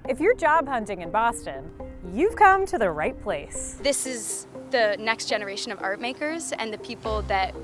If you're job hunting in Boston, you've come to the right place. This is the next generation of art makers and the people that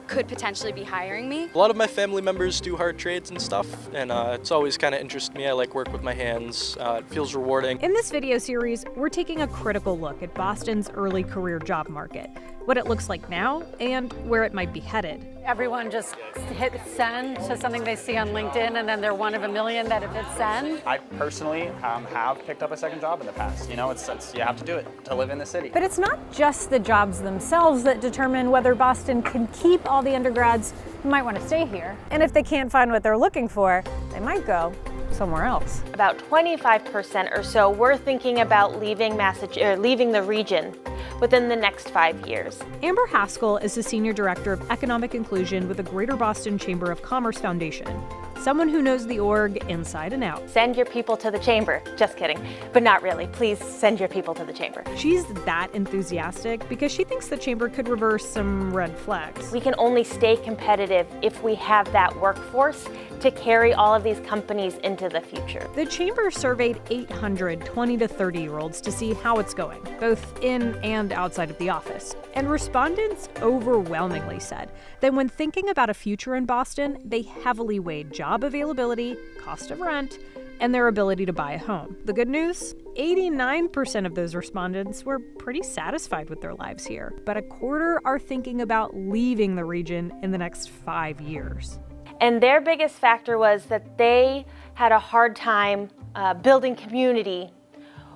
could potentially be hiring me. A lot of my family members do hard trades and stuff, and it's always kind of interested me. I like work with my hands. It feels rewarding. In this video series, we're taking a critical look at Boston's early career job market, what it looks like now, and where it might be headed. Everyone just hit send to something they see on LinkedIn, and then they're one of a million that have hit send. I personally have picked up a second job in the past. You know, it's you have to do it to live in the city. But it's not just the jobs themselves that determine whether Boston can keep all the undergrads who might want to stay here. And if they can't find what they're looking for, they might go somewhere else. About 25% or so were thinking about leaving the region within the next 5 years. Amber Haskell is the Senior Director of Economic Inclusion with the Greater Boston Chamber of Commerce Foundation, someone who knows the org inside and out. Send your people to the chamber. Just kidding, but not really. Please send your people to the chamber. She's that enthusiastic because she thinks the chamber could reverse some red flags. We can only stay competitive if we have that workforce to carry all of these companies into the future. The chamber surveyed 800 20 to 30-year-olds to see how it's going, both in and outside of the office. And respondents overwhelmingly said that when thinking about a future in Boston, they heavily weighed job availability, cost of rent, and their ability to buy a home. The good news? 89% of those respondents were pretty satisfied with their lives here, but a quarter are thinking about leaving the region in the next 5 years. And their biggest factor was that they had a hard time building community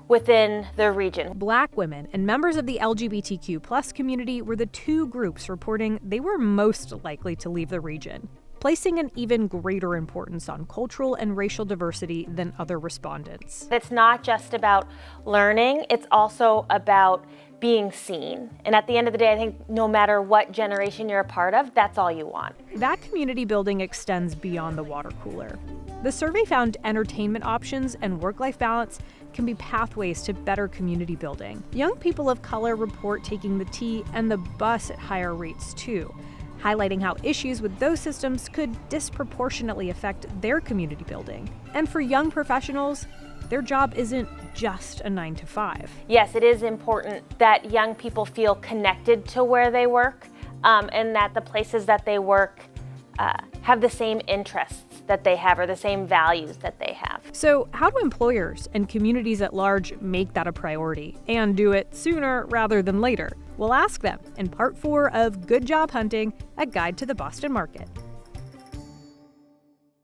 within the region. Black women and members of the LGBTQ+ community were the two groups reporting they were most likely to leave the region, placing an even greater importance on cultural and racial diversity than other respondents. It's not just about learning, it's also about being seen. And at the end of the day, I think no matter what generation you're a part of, that's all you want. That community building extends beyond the water cooler. The survey found entertainment options and work-life balance can be pathways to better community building. Young people of color report taking the T and the bus at higher rates too, highlighting how issues with those systems could disproportionately affect their community building. And for young professionals, their job isn't just a 9 to 5. Yes, it is important that young people feel connected to where they work, and that the places that they work have the same interests that they have or the same values that they have. So how do employers and communities at large make that a priority and do it sooner rather than later? We'll ask them in part 4 of Good Job Hunting, a guide to the Boston market.